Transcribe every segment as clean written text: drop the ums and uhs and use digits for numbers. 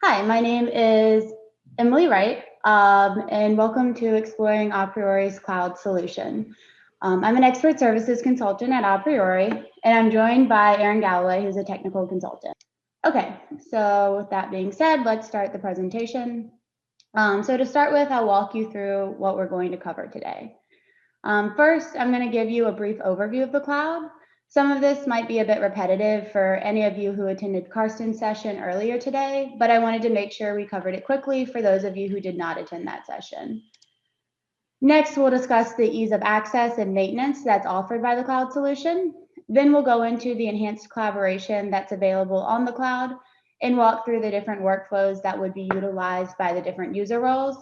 Hi, my name is Emily Wright, and welcome to Exploring aPriori's Cloud Solution. I'm an expert services consultant at aPriori, and I'm joined by Aaron Galloway, who's a technical consultant. Okay, so with that being said, let's start the presentation. So to start with, I'll walk you through what we're going to cover today. First, I'm going to give you a brief overview of the cloud. Some of this might be a bit repetitive for any of you who attended Karsten's session earlier today, but I wanted to make sure we covered it quickly for those of you who did not attend that session. Next, we'll discuss the ease of access and maintenance that's offered by the cloud solution. Then we'll go into the enhanced collaboration that's available on the cloud and walk through the different workflows that would be utilized by the different user roles.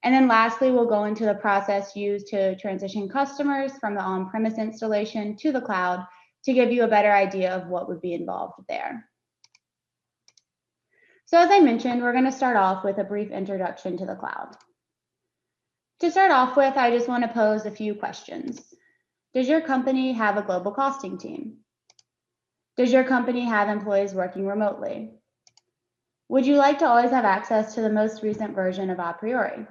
And then lastly, we'll go into the process used to transition customers from the on-premise installation to the cloud to give you a better idea of what would be involved there. So as I mentioned, we're going to start off with a brief introduction to the cloud. To start off with, I just want to pose a few questions. Does your company have a global costing team? Does your company have employees working remotely? Would you like to always have access to the most recent version of aPriori?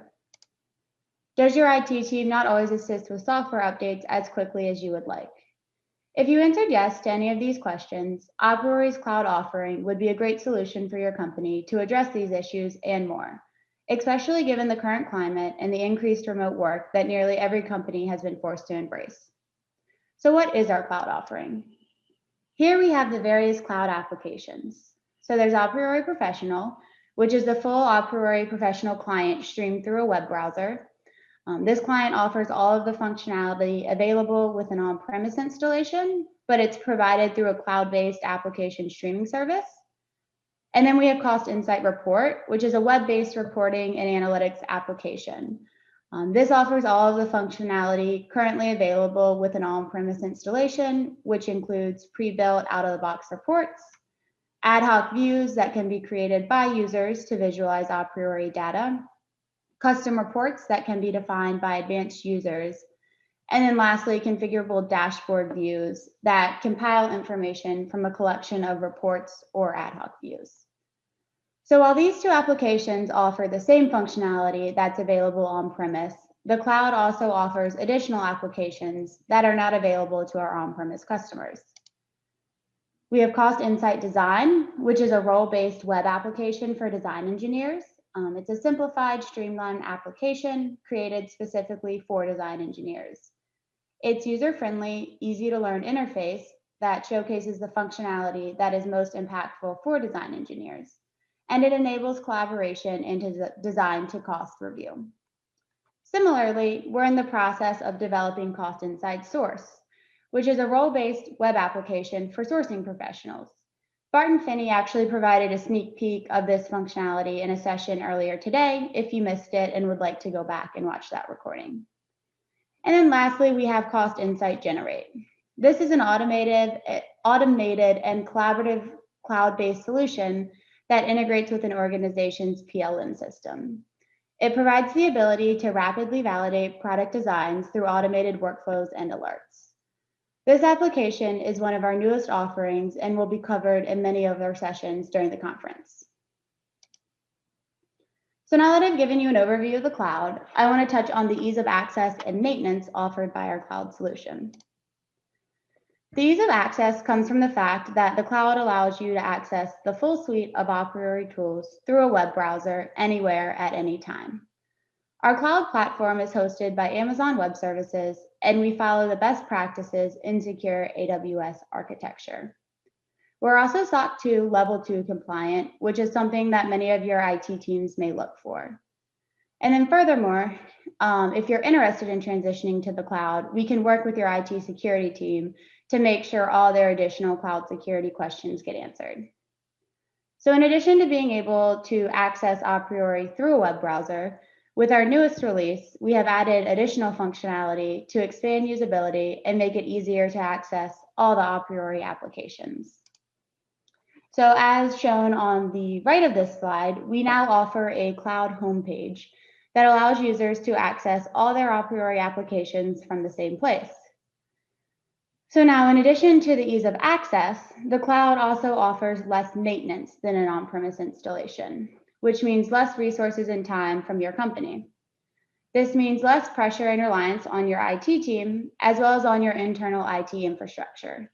Does your IT team not always assist with software updates as quickly as you would like? If you answered yes to any of these questions, aPriori's cloud offering would be a great solution for your company to address these issues and more, especially given the current climate and the increased remote work that nearly every company has been forced to embrace. So what is our cloud offering? Here we have the various cloud applications. So there's aPriori Professional, which is the full aPriori Professional client streamed through a web browser. This client offers all of the functionality available with an on-premise installation, but it's provided through a cloud-based application streaming service. And then we have Cost Insight Report, which is a web-based reporting and analytics application. This offers all of the functionality currently available with an on-premise installation, which includes pre-built out-of-the-box reports, ad hoc views that can be created by users to visualize aPriori data, custom reports that can be defined by advanced users, and then lastly, configurable dashboard views that compile information from a collection of reports or ad hoc views. So while these two applications offer the same functionality that's available on-premise, the cloud also offers additional applications that are not available to our on-premise customers. We have Cost Insight Design, which is a role-based web application for design engineers. It's a simplified, streamlined application created specifically for design engineers. It's user-friendly, easy-to-learn interface that showcases the functionality that is most impactful for design engineers, and it enables collaboration into design to cost review. Similarly, we're in the process of developing Cost Insight Source, which is a role-based web application for sourcing professionals. Barton Finney actually provided a sneak peek of this functionality in a session earlier today if you missed it and would like to go back and watch that recording. And then lastly, we have Cost Insight Generate. This is an automated and collaborative cloud-based solution that integrates with an organization's PLM system. It provides the ability to rapidly validate product designs through automated workflows and alerts. This application is one of our newest offerings and will be covered in many of our sessions during the conference. So now that I've given you an overview of the cloud, I want to touch on the ease of access and maintenance offered by our cloud solution. The ease of access comes from the fact that the cloud allows you to access the full suite of aPriori tools through a web browser anywhere at any time. Our cloud platform is hosted by Amazon Web Services, and we follow the best practices in secure AWS architecture. We're also SOC 2 Level 2 compliant, which is something that many of your IT teams may look for. And then furthermore, if you're interested in transitioning to the cloud, we can work with your IT security team to make sure all their additional cloud security questions get answered. So in addition to being able to access aPriori through a web browser, with our newest release, we have added additional functionality to expand usability and make it easier to access all the aPriori applications. So as shown on the right of this slide, we now offer a cloud homepage that allows users to access all their aPriori applications from the same place. So now, in addition to the ease of access, the cloud also offers less maintenance than an on-premise installation, which means less resources and time from your company. This means less pressure and reliance on your IT team, as well as on your internal IT infrastructure.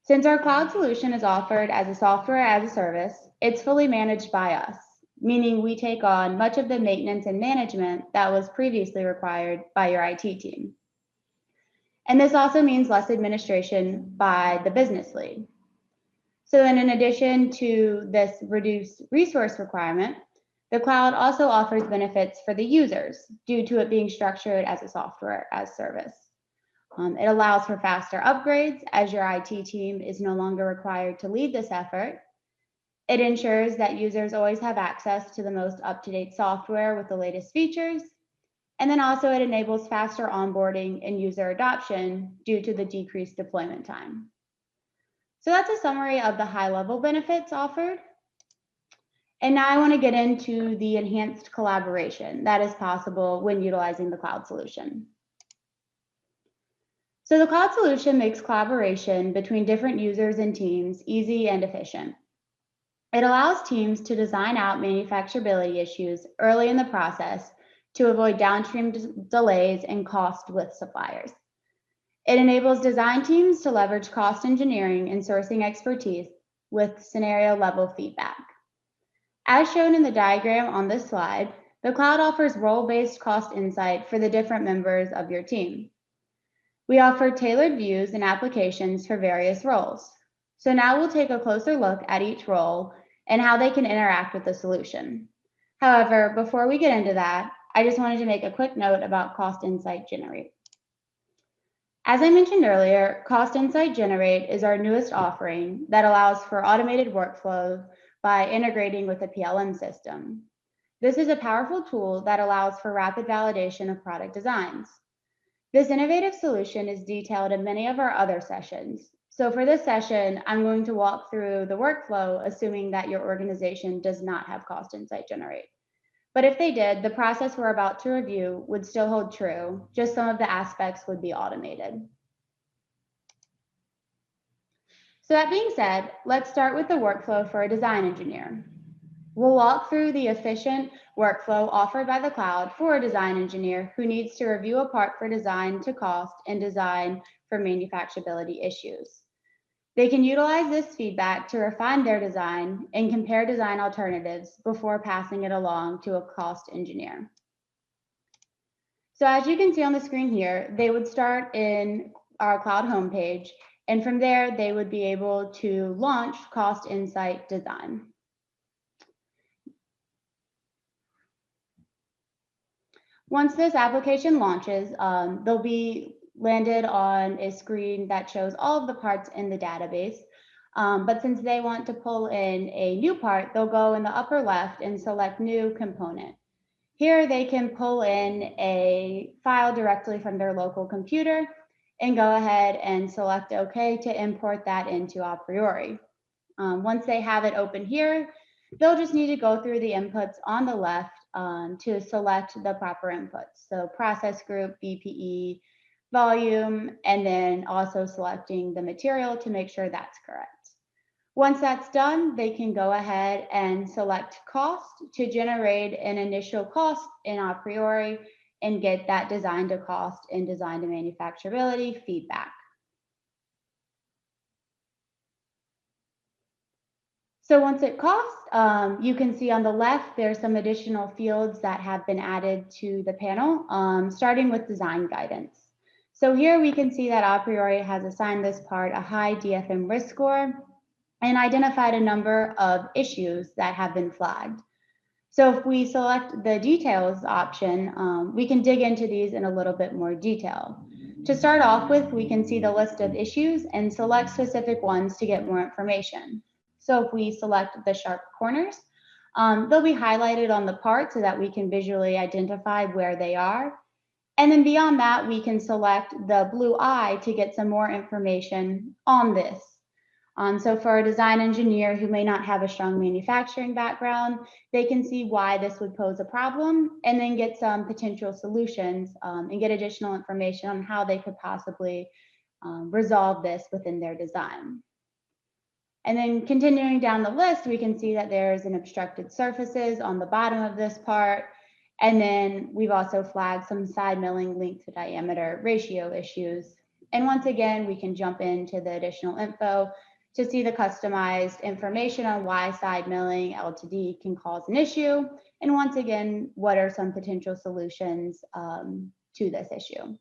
Since our cloud solution is offered as a software as a service, it's fully managed by us, meaning we take on much of the maintenance and management that was previously required by your IT team. And this also means less administration by the business lead. So then, in addition to this reduced resource requirement, the cloud also offers benefits for the users due to it being structured as a software as service. It allows for faster upgrades as your IT team is no longer required to lead this effort. It ensures that users always have access to the most up-to-date software with the latest features. And then also it enables faster onboarding and user adoption due to the decreased deployment time. So that's a summary of the high-level benefits offered. And now I want to get into the enhanced collaboration that is possible when utilizing the cloud solution. So the cloud solution makes collaboration between different users and teams easy and efficient. It allows teams to design out manufacturability issues early in the process to avoid downstream delays and cost with suppliers. It enables design teams to leverage cost engineering and sourcing expertise with scenario level feedback. As shown in the diagram on this slide, the cloud offers role-based cost insight for the different members of your team. We offer tailored views and applications for various roles. So now we'll take a closer look at each role and how they can interact with the solution. However, before we get into that, I just wanted to make a quick note about Cost Insight Generate. As I mentioned earlier, Cost Insight Generate is our newest offering that allows for automated workflow by integrating with a PLM system. This is a powerful tool that allows for rapid validation of product designs. This innovative solution is detailed in many of our other sessions. So for this session, I'm going to walk through the workflow, assuming that your organization does not have Cost Insight Generate. But if they did, the process we're about to review would still hold true, just some of the aspects would be automated. So that being said, let's start with the workflow for a design engineer. We'll walk through the efficient workflow offered by the cloud for a design engineer who needs to review a part for design to cost and design for manufacturability issues. They can utilize this feedback to refine their design and compare design alternatives before passing it along to a cost engineer. So as you can see on the screen here, they would start in our cloud homepage, and from there, they would be able to launch Cost Insight Design. Once this application launches, they'll be landed on a screen that shows all of the parts in the database. But since they want to pull in a new part, they'll go in the upper left and select New Component. Here they can pull in a file directly from their local computer and go ahead and select OK to import that into aPriori. Once they have it open here, they'll just need to go through the inputs on the left to select the proper inputs. So process group, BPE, volume, and then also selecting the material to make sure that's correct. Once that's done, they can go ahead and select cost to generate an initial cost in aPriori and get that design to cost and design to manufacturability feedback. So once it costs, you can see on the left, there's some additional fields that have been added to the panel, starting with design guidance. So here we can see that aPriori has assigned this part a high DFM risk score and identified a number of issues that have been flagged. So if we select the details option, we can dig into these in a little bit more detail. To start off with, we can see the list of issues and select specific ones to get more information. So if we select the sharp corners, they'll be highlighted on the part so that we can visually identify where they are. And then beyond that, we can select the blue eye to get some more information on this. So for a design engineer who may not have a strong manufacturing background, they can see why this would pose a problem and then get some potential solutions and get additional information on how they could possibly resolve this within their design. And then continuing down the list, we can see that there's an obstructed surfaces on the bottom of this part. And then we've also flagged some side milling length to diameter ratio issues. And once again, we can jump into the additional info to see the customized information on why side milling L to D can cause an issue. And once again, what are some potential solutions to this issue.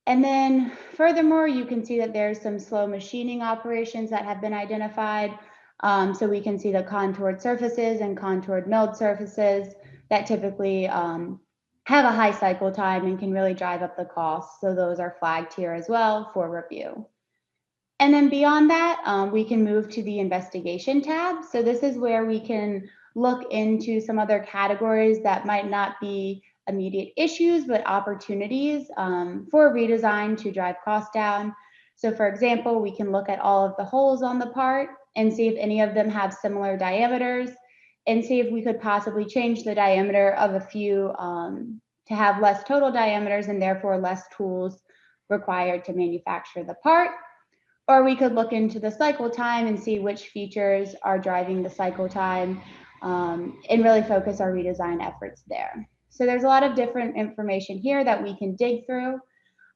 And then furthermore, you can see that there's some slow machining operations that have been identified. So we can see the contoured surfaces and contoured milled surfaces that typically have a high cycle time and can really drive up the cost. So those are flagged here as well for review. And then beyond that, we can move to the investigation tab. So this is where we can look into some other categories that might not be immediate issues, but opportunities for redesign to drive costs down. So for example, we can look at all of the holes on the part and see if any of them have similar diameters and see if we could possibly change the diameter of a few to have less total diameters and therefore less tools required to manufacture the part. Or we could look into the cycle time and see which features are driving the cycle time and really focus our redesign efforts there. So there's a lot of different information here that we can dig through.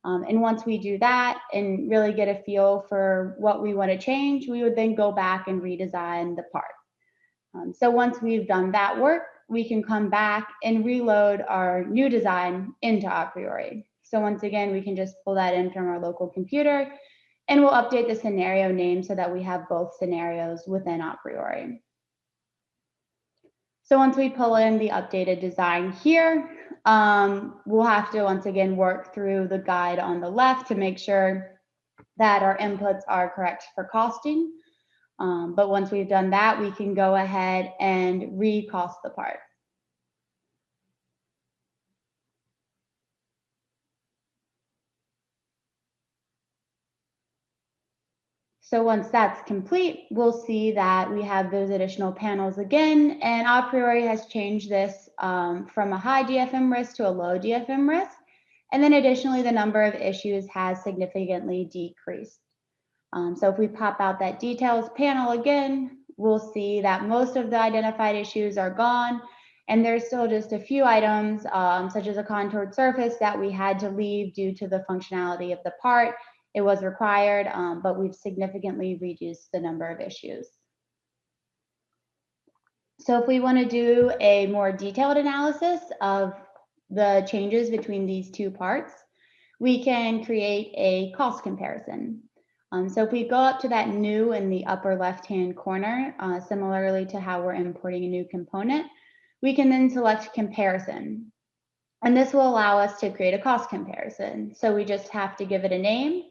And once we do that and really get a feel for what we want to change, we would then go back and redesign the part. So once we've done that work, we can come back and reload our new design into aPriori. So once again, we can just pull that in from our local computer and we'll update the scenario name so that we have both scenarios within aPriori. So once we pull in the updated design here, we'll have to once again work through the guide on the left to make sure that our inputs are correct for costing. But once we've done that, we can go ahead and recost the part. So once that's complete, we'll see that we have those additional panels again, and aPriori has changed this from a high DFM risk to a low DFM risk. And then additionally, the number of issues has significantly decreased. So if we pop out that details panel again, we'll see that most of the identified issues are gone, and there's still just a few items, such as a contoured surface that we had to leave due to the functionality of the part. It was required, but we've significantly reduced the number of issues. So if we want to do a more detailed analysis of the changes between these two parts, we can create a cost comparison. So if we go up to that new in the upper left-hand corner, similarly to how we're importing a new component, we can then select comparison. And this will allow us to create a cost comparison. So we just have to give it a name,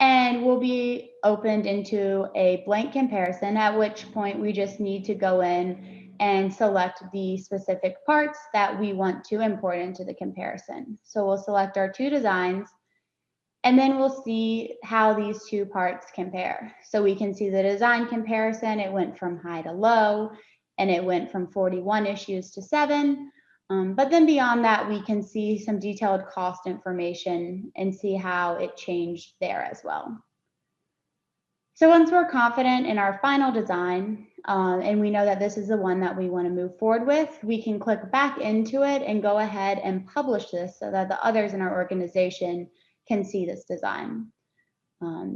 and we'll be opened into a blank comparison, at which point we just need to go in and select the specific parts that we want to import into the comparison. So we'll select our two designs, and then we'll see how these two parts compare. So we can see the design comparison. It went from high to low, and it went from 41 issues to 7. But then beyond that, we can see some detailed cost information and see how it changed there as well. So once we're confident in our final design, and we know that this is the one that we want to move forward with, we can click back into it and go ahead and publish this so that the others in our organization can see this design.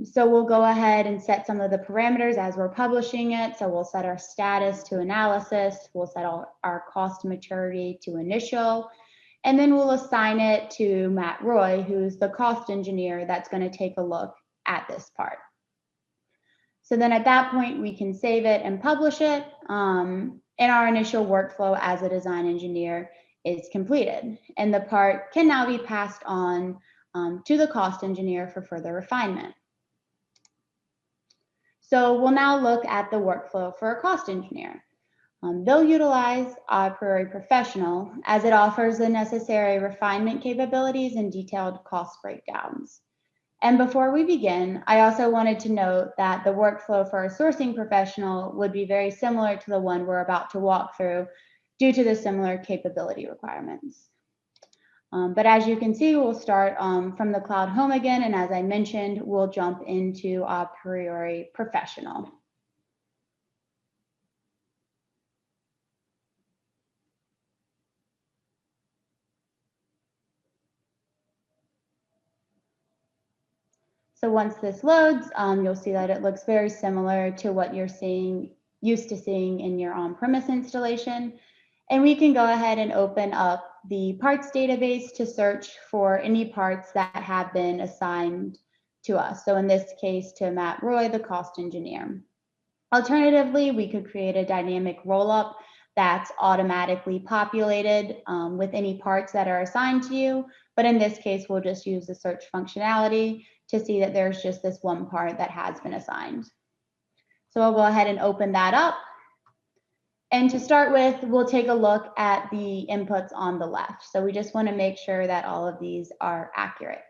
So we'll go ahead and set some of the parameters as we're publishing it. So we'll set our status to analysis, we'll set our cost maturity to initial, and then we'll assign it to Matt Roy, who's the cost engineer that's going to take a look at this part. So then at that point, we can save it and publish it, and our initial workflow as a design engineer is completed. And the part can now be passed on to the cost engineer for further refinement. So we'll now look at the workflow for a cost engineer. They'll utilize aPriori Professional as it offers the necessary refinement capabilities and detailed cost breakdowns. And before we begin, I also wanted to note that the workflow for a sourcing professional would be very similar to the one we're about to walk through due to the similar capability requirements. But as you can see, we'll start from the cloud home again. And as I mentioned, we'll jump into aPriori Professional. So once this loads, you'll see that it looks very similar to what you're used to seeing in your on-premise installation. And we can go ahead and open up the parts database to search for any parts that have been assigned to us. So in this case, to Matt Roy, the cost engineer. Alternatively, we could create a dynamic roll-up that's automatically populated with any parts that are assigned to you. But in this case, we'll just use the search functionality to see that there's just this one part that has been assigned. So I'll go ahead and open that up. And to start with, we'll take a look at the inputs on the left. So we just want to make sure that all of these are accurate.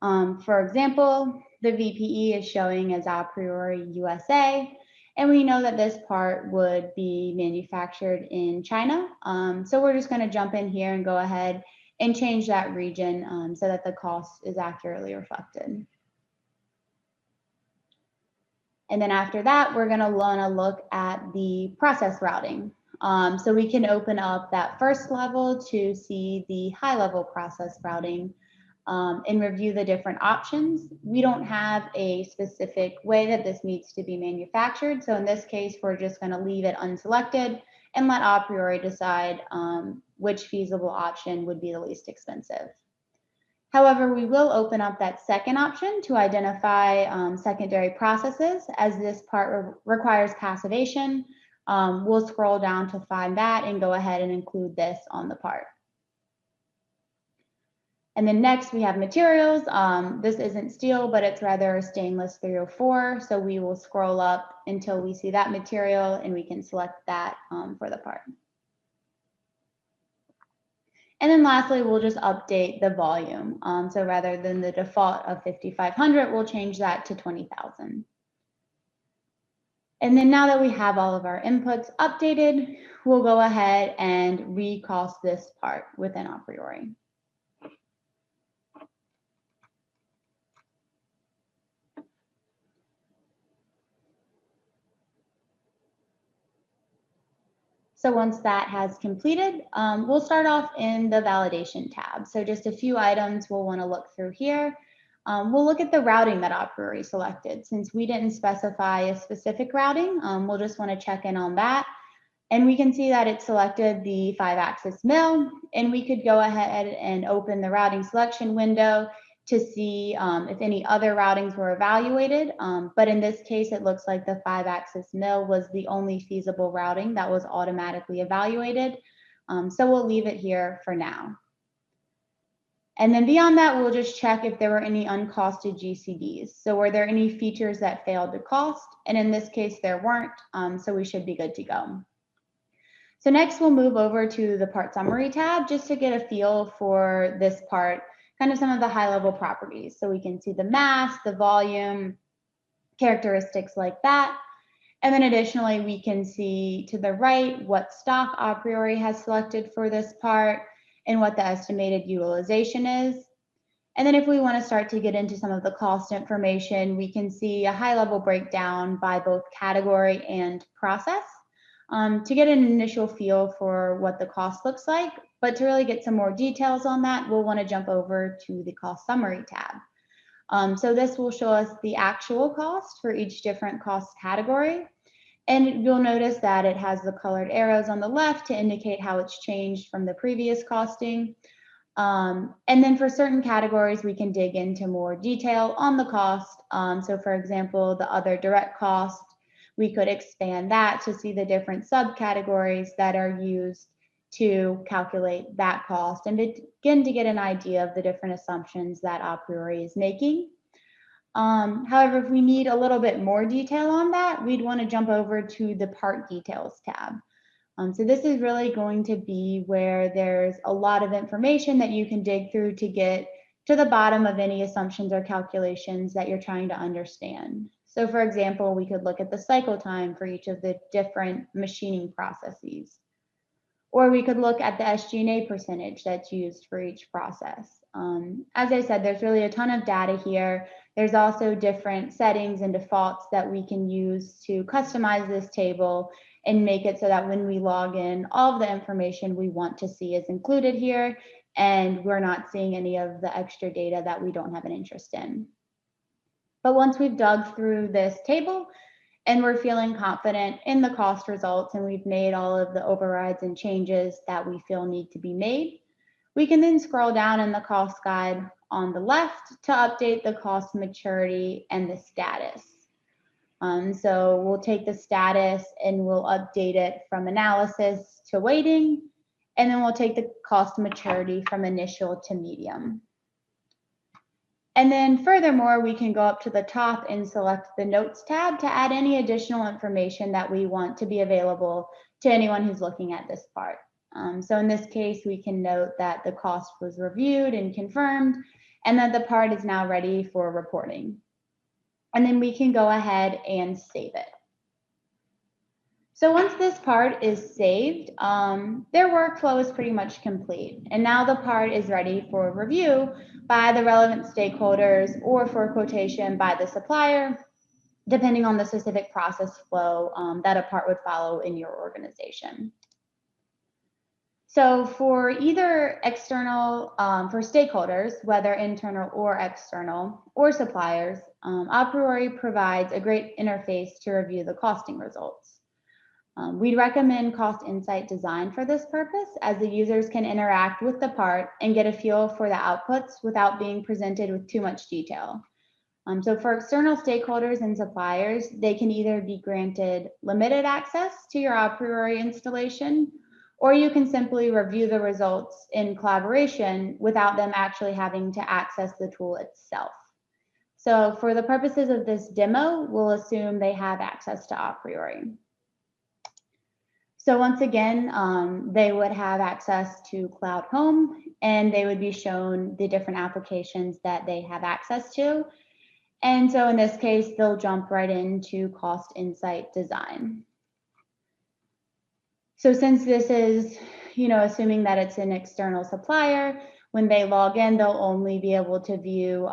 For example, the VPE is showing as aPriori USA, and we know that this part would be manufactured in China. So we're just going to jump in here and go ahead and change that region so that the cost is accurately reflected. And then after that, we're going to want to look at the process routing. So we can open up that first level to see the high-level process routing and review the different options. We don't have a specific way that this needs to be manufactured. So in this case, we're just going to leave it unselected and let aPriori decide which feasible option would be the least expensive. However, we will open up that second option to identify secondary processes, as this part requires passivation. We'll scroll down to find that and go ahead and include this on the part. And then next we have materials. This isn't steel, but it's rather a stainless 304. So we will scroll up until we see that material and we can select that for the part. And then lastly, we'll just update the volume. So rather than the default of 5,500, we'll change that to 20,000. And then now that we have all of our inputs updated, we'll go ahead and recost this part within aPriori. So once that has completed, we'll start off in the validation tab. So just a few items we'll want to look through here. We'll look at the routing that aPriori selected. Since we didn't specify a specific routing, we'll just want to check in on that. And we can see that it selected the 5-axis mill, and we could go ahead and open the routing selection window to see if any other routings were evaluated. But in this case, it looks like the 5-axis mill was the only feasible routing that was automatically evaluated. So we'll leave it here for now. And then beyond that, we'll just check if there were any uncosted GCDs. So were there any features that failed to cost? And in this case, there weren't, so we should be good to go. So next we'll move over to the part summary tab just to get a feel for this part, kind of some of the high level properties. So we can see the mass, the volume, characteristics like that. And then additionally, we can see to the right what stock aPriori has selected for this part and what the estimated utilization is. And then if we want to start to get into some of the cost information, we can see a high level breakdown by both category and process to get an initial feel for what the cost looks like. But to really get some more details on that, we'll want to jump over to the cost summary tab. So this will show us the actual cost for each different cost category. And you'll notice that it has the colored arrows on the left to indicate how it's changed from the previous costing. And then for certain categories, we can dig into more detail on the cost. So for example, the other direct cost, we could expand that to see the different subcategories that are used to calculate that cost and begin to get an idea of the different assumptions that aPriori is making. However, if we need a little bit more detail on that, we'd want to jump over to the part details tab. So this is really going to be where there's a lot of information that you can dig through to get to the bottom of any assumptions or calculations that you're trying to understand. So for example, we could look at the cycle time for each of the different machining processes. Or we could look at the SG&A percentage that's used for each process. As I said, there's really a ton of data here. There's also different settings and defaults that we can use to customize this table and make it so that when we log in, all of the information we want to see is included here, and we're not seeing any of the extra data that we don't have an interest in. But once we've dug through this table and we're feeling confident in the cost results and we've made all of the overrides and changes that we feel need to be made, we can then scroll down in the cost guide on the left to update the cost maturity and the status. So we'll take the status and we'll update it from analysis to waiting, and then we'll take the cost maturity from initial to medium. And then furthermore, we can go up to the top and select the Notes tab to add any additional information that we want to be available to anyone who's looking at this part. So in this case, we can note that the cost was reviewed and confirmed, and that the part is now ready for reporting. And then we can go ahead and save it. So once this part is saved, their workflow is pretty much complete. And now the part is ready for review by the relevant stakeholders or for quotation by the supplier, depending on the specific process flow that a part would follow in your organization. So for either external, for stakeholders, whether internal or external, or suppliers, aPriori provides a great interface to review the costing results. We'd recommend Cost Insight Design for this purpose, as the users can interact with the part and get a feel for the outputs without being presented with too much detail. So for external stakeholders and suppliers, they can either be granted limited access to your aPriori installation, or you can simply review the results in collaboration without them actually having to access the tool itself. So for the purposes of this demo, we'll assume they have access to aPriori. So once again, they would have access to Cloud Home, and they would be shown the different applications that they have access to. And so in this case, they'll jump right into Cost Insight Design. So since this is, assuming that it's an external supplier, when they log in, they'll only be able to view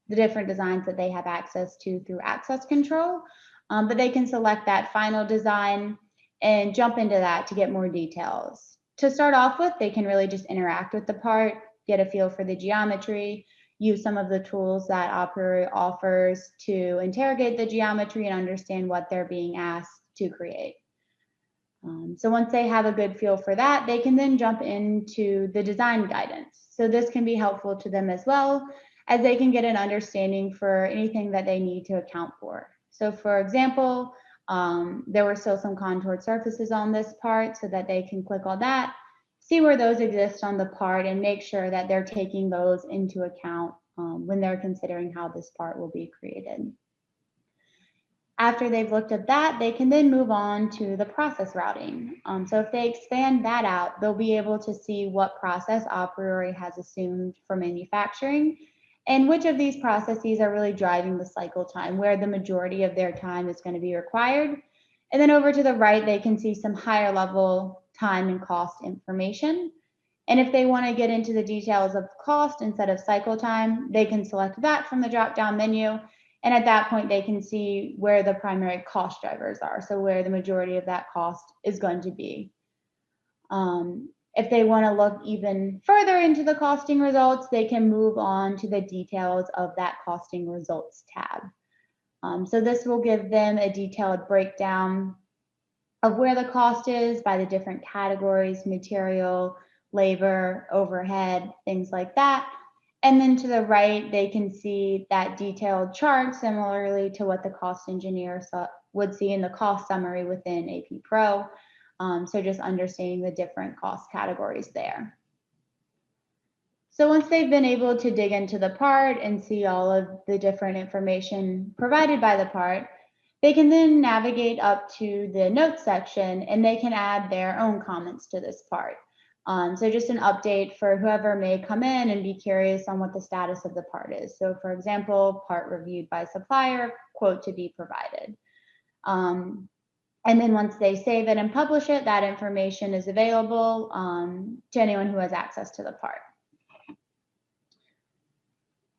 the different designs that they have access to through access control, but they can select that final design and jump into that to get more details. To start off with, they can really just interact with the part, get a feel for the geometry, use some of the tools that aPriori offers to interrogate the geometry and understand what they're being asked to create. So once they have a good feel for that, they can then jump into the design guidance. So this can be helpful to them as well, as they can get an understanding for anything that they need to account for. So for example, there were still some contoured surfaces on this part, so that they can click on that, see where those exist on the part, and make sure that they're taking those into account when they're considering how this part will be created. After they've looked at that, they can then move on to the process routing. So if they expand that out, they'll be able to see what process aPriori has assumed for manufacturing, and which of these processes are really driving the cycle time, where the majority of their time is going to be required. And then over to the right, they can see some higher level time and cost information. And if they want to get into the details of cost instead of cycle time, they can select that from the drop-down menu. And at that point, they can see where the primary cost drivers are, so where the majority of that cost is going to be. If they want to look even further into the costing results, they can move on to the details of that costing results tab. So this will give them a detailed breakdown of where the cost is by the different categories: material, labor, overhead, things like that. And then to the right, they can see that detailed chart similarly to what the cost engineer would see in the cost summary within aPro. So just understanding the different cost categories there. So once they've been able to dig into the part and see all of the different information provided by the part, they can then navigate up to the notes section, and they can add their own comments to this part. So just an update for whoever may come in and be curious on what the status of the part is. So for example, part reviewed by supplier, quote to be provided. And then once they save it and publish it, that information is available to anyone who has access to the part.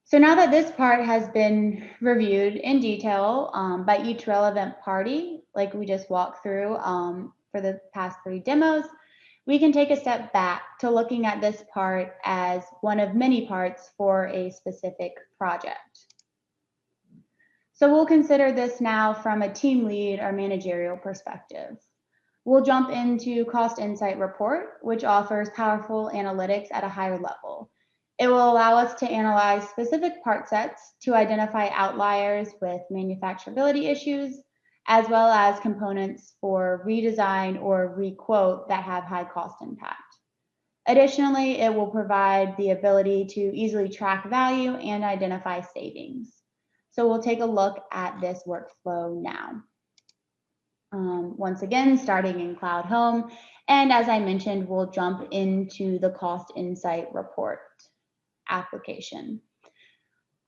So now that this part has been reviewed in detail by each relevant party, like we just walked through for the past 3 demos, we can take a step back to looking at this part as one of many parts for a specific project. So we'll consider this now from a team lead or managerial perspective. We'll jump into Cost Insight Report, which offers powerful analytics at a higher level. It will allow us to analyze specific part sets to identify outliers with manufacturability issues, as well as components for redesign or requote that have high cost impact. Additionally, it will provide the ability to easily track value and identify savings. So we'll take a look at this workflow now. Once again, starting in Cloud Home. And as I mentioned, we'll jump into the Cost Insight Report application.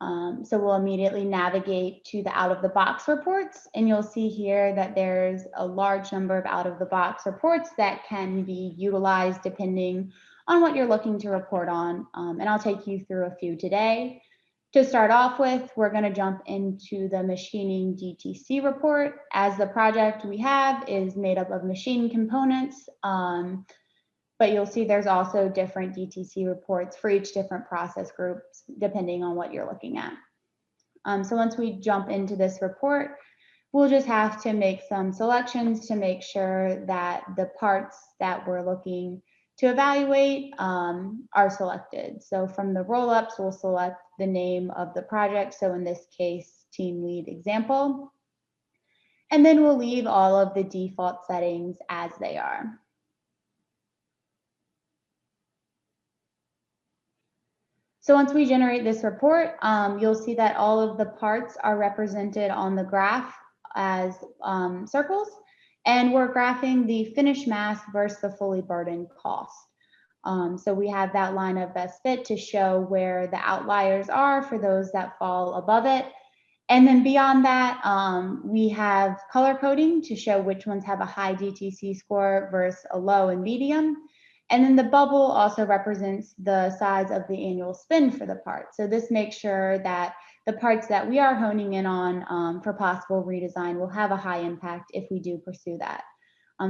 So we'll immediately navigate to the out-of-the-box reports, and you'll see here that there's a large number of out-of-the-box reports that can be utilized depending on what you're looking to report on, and I'll take you through a few today. To start off with, we're going to jump into the machining DTC report, as the project we have is made up of machine components, but you'll see there's also different DTC reports for each different process groups, depending on what you're looking at. So once we jump into this report, we'll just have to make some selections to make sure that the parts that we're looking to evaluate are selected. So from the roll-ups, we'll select the name of the project. So in this case, team lead example. And then we'll leave all of the default settings as they are. So once we generate this report, you'll see that all of the parts are represented on the graph as circles, and we're graphing the finished mass versus the fully burdened cost. So we have that line of best fit to show where the outliers are for those that fall above it. And then beyond that, we have color coding to show which ones have a high DTC score versus a low and medium. And then the bubble also represents the size of the annual spend for the part. So this makes sure that the parts that we are honing in on for possible redesign will have a high impact if we do pursue that.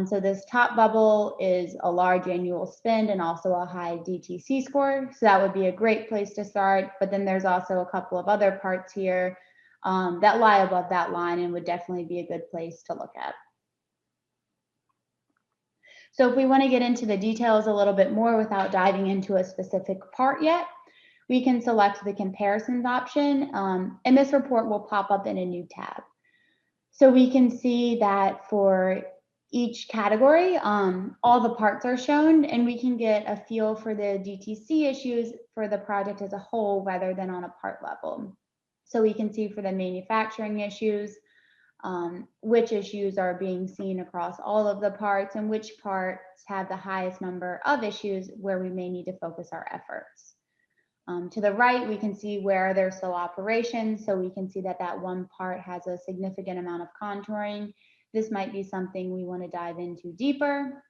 So this top bubble is a large annual spend and also a high DTC score. So that would be a great place to start. But then there's also a couple of other parts here that lie above that line and would definitely be a good place to look at. So if we want to get into the details a little bit more without diving into a specific part yet, we can select the comparisons option, and this report will pop up in a new tab. So we can see that for each category, all the parts are shown, and we can get a feel for the DTC issues for the project as a whole rather than on a part level. So we can see for the manufacturing issues, which issues are being seen across all of the parts and which parts have the highest number of issues where we may need to focus our efforts. To the right, we can see where there's slow operations. So we can see that that one part has a significant amount of contouring. This might be something we want to dive into deeper.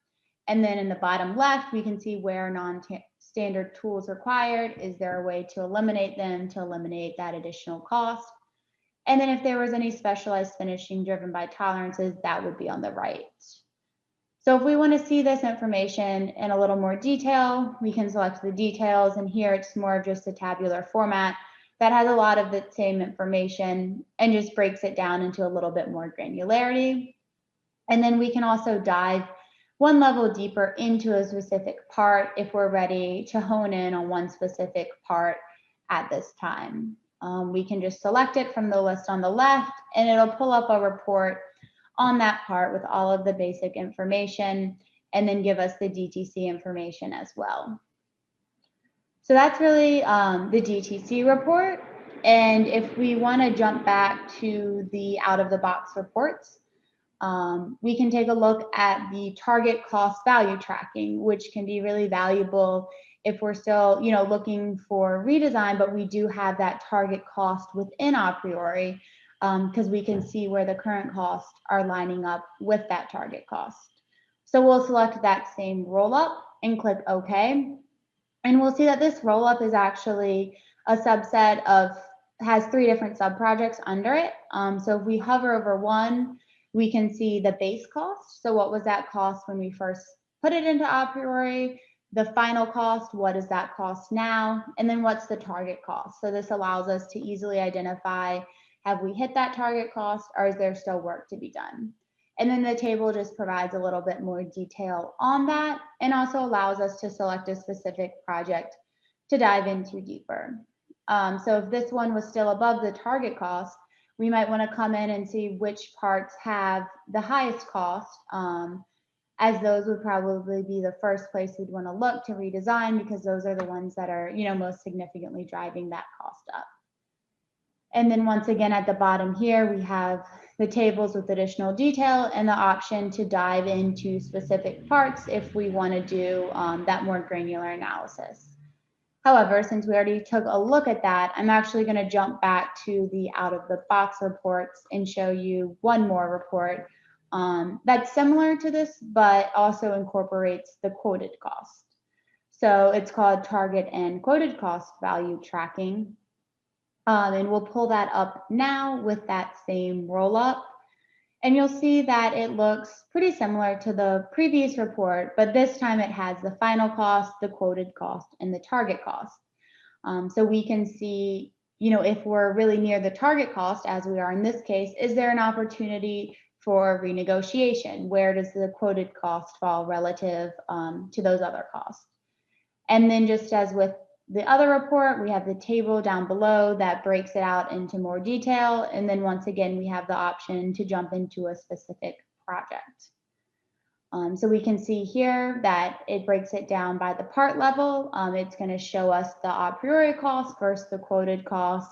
And then in the bottom left, we can see where non-standard tools required. Is there a way to eliminate them to eliminate that additional cost? And then if there was any specialized finishing driven by tolerances, that would be on the right. So if we want to see this information in a little more detail, we can select the details, and here it's more of just a tabular format that has a lot of the same information and just breaks it down into a little bit more granularity. And then we can also dive one level deeper into a specific part if we're ready to hone in on one specific part at this time. We can just select it from the list on the left, and it'll pull up a report on that part with all of the basic information, and then give us the DTC information as well. So that's really the DTC report. And if we want to jump back to the out-of-the-box reports, we can take a look at the target cost value tracking, which can be really valuable if we're still, looking for redesign, but we do have that target cost within aPriori. because we can see where the current costs are lining up with that target cost. So we'll select that same roll up and click OK. And we'll see that this roll up is actually a subset of, has 3 different sub-projects under it. So if we hover over one, we can see the base cost. So what was that cost when we first put it into aPriori? The final cost, what is that cost now? And then what's the target cost? So this allows us to easily identify, have we hit that target cost, or is there still work to be done? And then the table just provides a little bit more detail on that, and also allows us to select a specific project to dive into deeper. So if this one was still above the target cost, we might want to come in and see which parts have the highest cost, as those would probably be the first place we'd want to look to redesign, because those are the ones that are, most significantly driving that cost up. And then once again, at the bottom here, we have the tables with additional detail and the option to dive into specific parts if we want to do that more granular analysis. However, since we already took a look at that, I'm actually going to jump back to the out-of-the-box reports and show you one more report that's similar to this, but also incorporates the quoted cost. So it's called Target and Quoted Cost Value Tracking. And we'll pull that up now with that same roll up. And you'll see that it looks pretty similar to the previous report, but this time it has the final cost, the quoted cost, and the target cost. So we can see, if we're really near the target cost, as we are in this case, is there an opportunity for renegotiation? Where does the quoted cost fall relative to those other costs? And then just as with the other report, we have the table down below that breaks it out into more detail. And then once again, we have the option to jump into a specific project. So we can see here that it breaks it down by the part level. It's going to show us the a priori cost versus the quoted cost,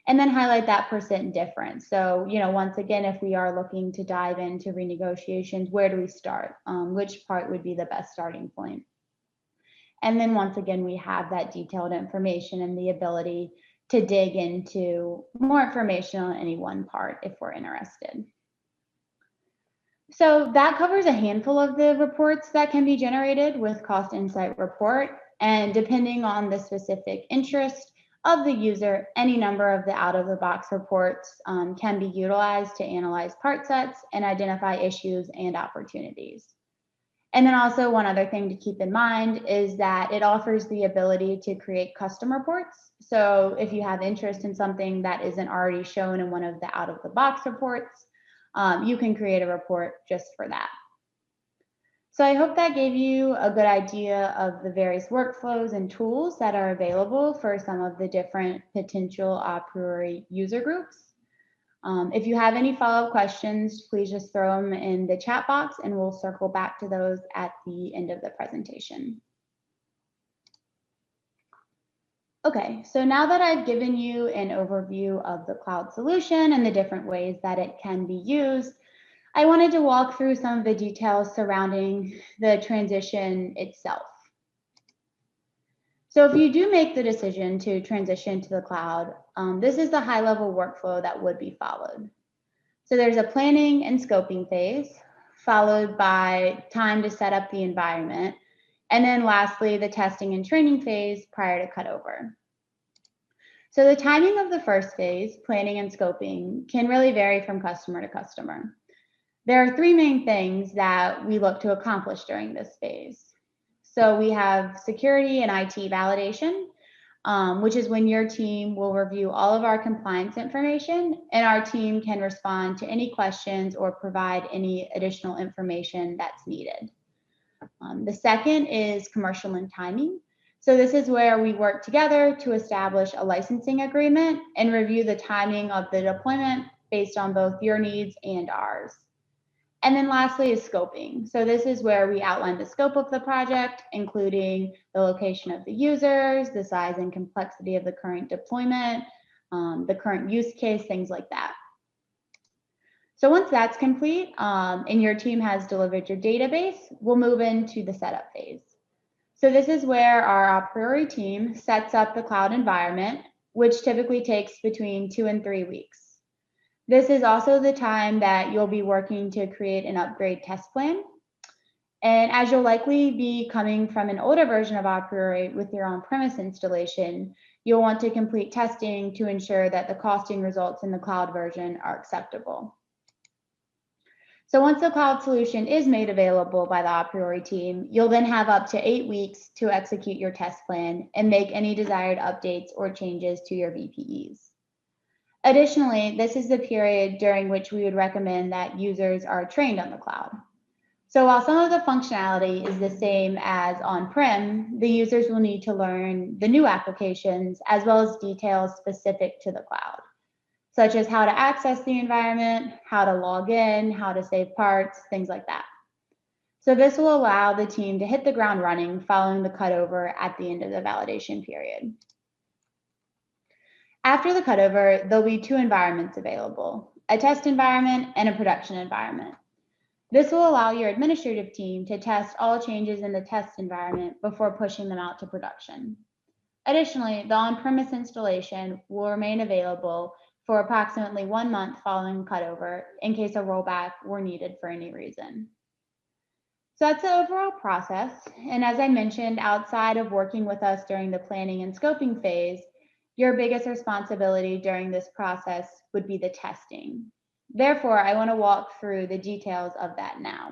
and then highlight that % difference. So, once again, if we are looking to dive into renegotiations, where do we start? Which part would be the best starting point? And then once again, we have that detailed information and the ability to dig into more information on any one part if we're interested. So that covers a handful of the reports that can be generated with Cost Insight Report. And depending on the specific interest of the user, any number of the out-of-the-box reports can be utilized to analyze part sets and identify issues and opportunities. And then also one other thing to keep in mind is that it offers the ability to create custom reports. So if you have interest in something that isn't already shown in one of the out-of-the-box reports, you can create a report just for that. So I hope that gave you a good idea of the various workflows and tools that are available for some of the different potential aPriori user groups. If you have any follow-up questions, please just throw them in the chat box and we'll circle back to those at the end of the presentation. Okay, so now that I've given you an overview of the cloud solution and the different ways that it can be used, I wanted to walk through some of the details surrounding the transition itself. So if you do make the decision to transition to the cloud, this is the high-level workflow that would be followed. So there's a planning and scoping phase, followed by time to set up the environment, and then lastly, the testing and training phase prior to cutover. So the timing of the first phase, planning and scoping, can really vary from customer to customer. There are 3 main things that we look to accomplish during this phase. So we have security and IT validation, which is when your team will review all of our compliance information and our team can respond to any questions or provide any additional information that's needed. The second is commercial and timing. So this is where we work together to establish a licensing agreement and review the timing of the deployment based on both your needs and ours. And then lastly is scoping. So this is where we outline the scope of the project, including the location of the users, the size and complexity of the current deployment, the current use case, things like that. So once that's complete and your team has delivered your database, we'll move into the setup phase. So this is where our aPriori team sets up the cloud environment, which typically takes between 2 and 3 weeks. This is also the time that you'll be working to create an upgrade test plan. And as you'll likely be coming from an older version of aPriori with your on-premise installation, you'll want to complete testing to ensure that the costing results in the cloud version are acceptable. So once the cloud solution is made available by the aPriori team, you'll then have up to 8 weeks to execute your test plan and make any desired updates or changes to your VPEs. Additionally, this is the period during which we would recommend that users are trained on the cloud. So while some of the functionality is the same as on-prem, the users will need to learn the new applications as well as details specific to the cloud, such as how to access the environment, how to log in, how to save parts, things like that. So this will allow the team to hit the ground running following the cutover at the end of the validation period. After the cutover, there'll be 2 environments available, a test environment and a production environment. This will allow your administrative team to test all changes in the test environment before pushing them out to production. Additionally, the on-premise installation will remain available for approximately 1 month following cutover in case a rollback were needed for any reason. So that's the overall process. And as I mentioned, outside of working with us during the planning and scoping phase, your biggest responsibility during this process would be the testing. Therefore, I want to walk through the details of that now.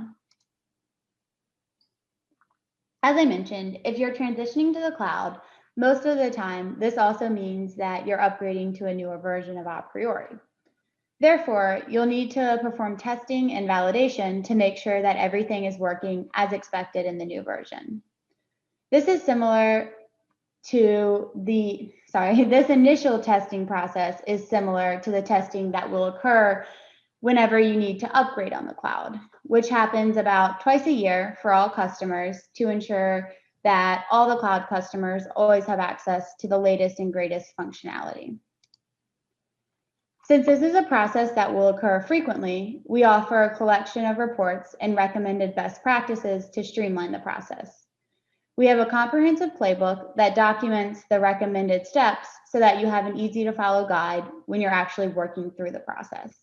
As I mentioned, if you're transitioning to the cloud, most of the time, this also means that you're upgrading to a newer version of aPriori. Therefore, you'll need to perform testing and validation to make sure that everything is working as expected in the new version. This is similar to this initial testing process is similar to the testing that will occur whenever you need to upgrade on the cloud, which happens about twice a year for all customers to ensure that all the cloud customers always have access to the latest and greatest functionality. Since this is a process that will occur frequently, we offer a collection of reports and recommended best practices to streamline the process. We have a comprehensive playbook that documents the recommended steps so that you have an easy to follow guide when you're actually working through the process.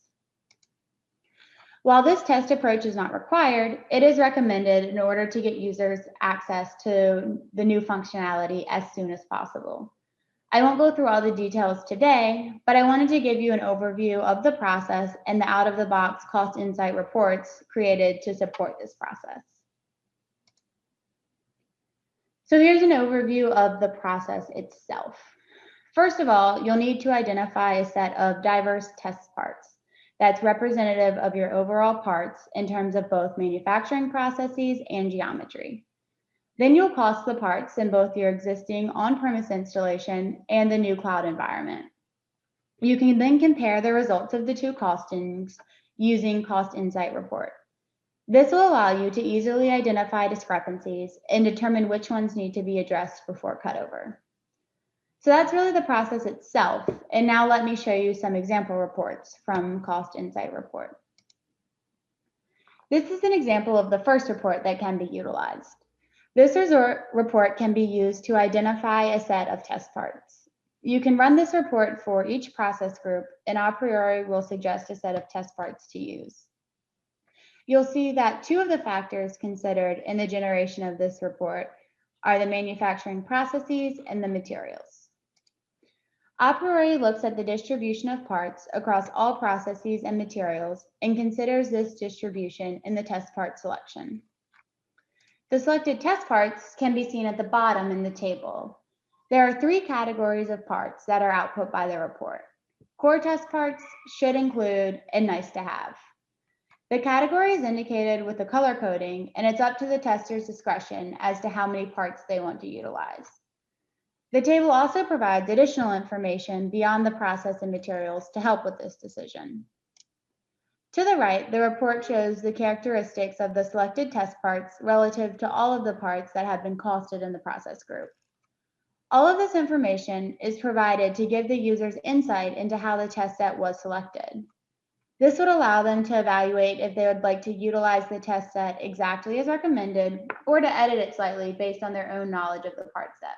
While this test approach is not required, it is recommended in order to get users access to the new functionality as soon as possible. I won't go through all the details today, but I wanted to give you an overview of the process and the out-of-the-box cost insight reports created to support this process. So here's an overview of the process itself. First of all, you'll need to identify a set of diverse test parts that's representative of your overall parts in terms of both manufacturing processes and geometry. Then you'll cost the parts in both your existing on-premise installation and the new cloud environment. You can then compare the results of the 2 costings using Cost Insight Report. This will allow you to easily identify discrepancies and determine which ones need to be addressed before cutover. So that's really the process itself. And now let me show you some example reports from Cost Insight Report. This is an example of the first report that can be utilized. This report can be used to identify a set of test parts. You can run this report for each process group, and aPriori will suggest a set of test parts to use. You'll see that 2 of the factors considered in the generation of this report are the manufacturing processes and the materials. aPriori looks at the distribution of parts across all processes and materials and considers this distribution in the test part selection. The selected test parts can be seen at the bottom in the table. There are 3 categories of parts that are output by the report. Core test parts, should include, and nice to have. The category is indicated with the color coding, and it's up to the tester's discretion as to how many parts they want to utilize. The table also provides additional information beyond the process and materials to help with this decision. To the right, the report shows the characteristics of the selected test parts relative to all of the parts that have been costed in the process group. All of this information is provided to give the users insight into how the test set was selected. This would allow them to evaluate if they would like to utilize the test set exactly as recommended or to edit it slightly based on their own knowledge of the part set.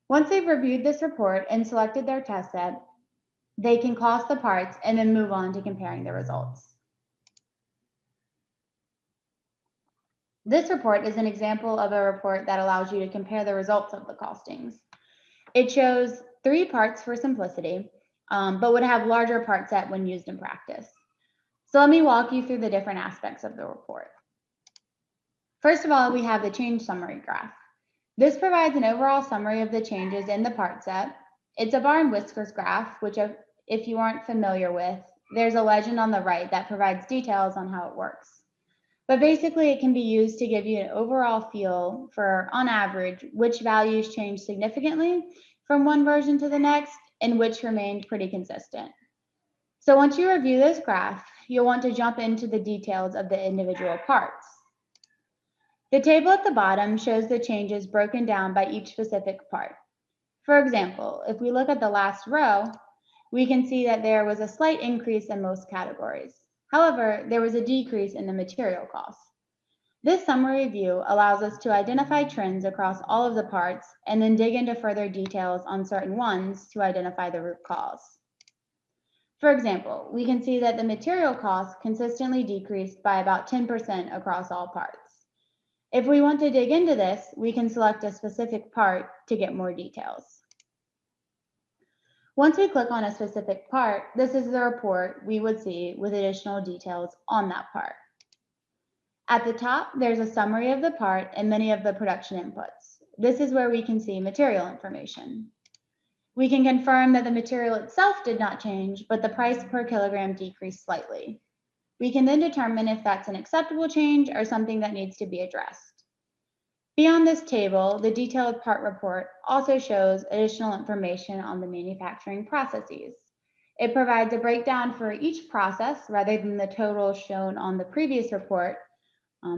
Once they've reviewed this report and selected their test set, they can cost the parts and then move on to comparing the results. This report is an example of a report that allows you to compare the results of the costings. It shows 3 parts for simplicity, but would have larger part set when used in practice. So let me walk you through the different aspects of the report. First of all, we have the change summary graph. This provides an overall summary of the changes in the part set. It's a bar and whiskers graph, which if you aren't familiar with, there's a legend on the right that provides details on how it works. But basically, it can be used to give you an overall feel for, on average, which values change significantly from one version to the next and which remained pretty consistent. So once you review this graph, you'll want to jump into the details of the individual parts. The table at the bottom shows the changes broken down by each specific part. For example, if we look at the last row, we can see that there was a slight increase in most categories. However, there was a decrease in the material costs. This summary view allows us to identify trends across all of the parts and then dig into further details on certain ones to identify the root cause. For example, we can see that the material costs consistently decreased by about 10% across all parts. If we want to dig into this, we can select a specific part to get more details. Once we click on a specific part, this is the report we would see with additional details on that part. At the top, there's a summary of the part and many of the production inputs. This is where we can see material information. We can confirm that the material itself did not change, but the price per kilogram decreased slightly. We can then determine if that's an acceptable change or something that needs to be addressed. Beyond this table, the detailed part report also shows additional information on the manufacturing processes. It provides a breakdown for each process rather than the total shown on the previous report.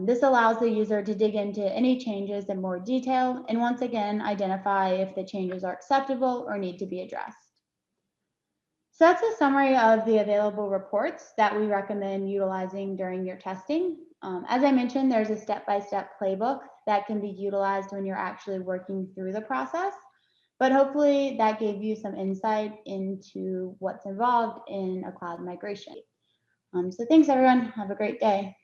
This allows the user to dig into any changes in more detail and once again identify if the changes are acceptable or need to be addressed. So that's a summary of the available reports that we recommend utilizing during your testing. As I mentioned, there's a step-by-step playbook that can be utilized when you're actually working through the process, but hopefully that gave you some insight into what's involved in a cloud migration. So thanks everyone, have a great day.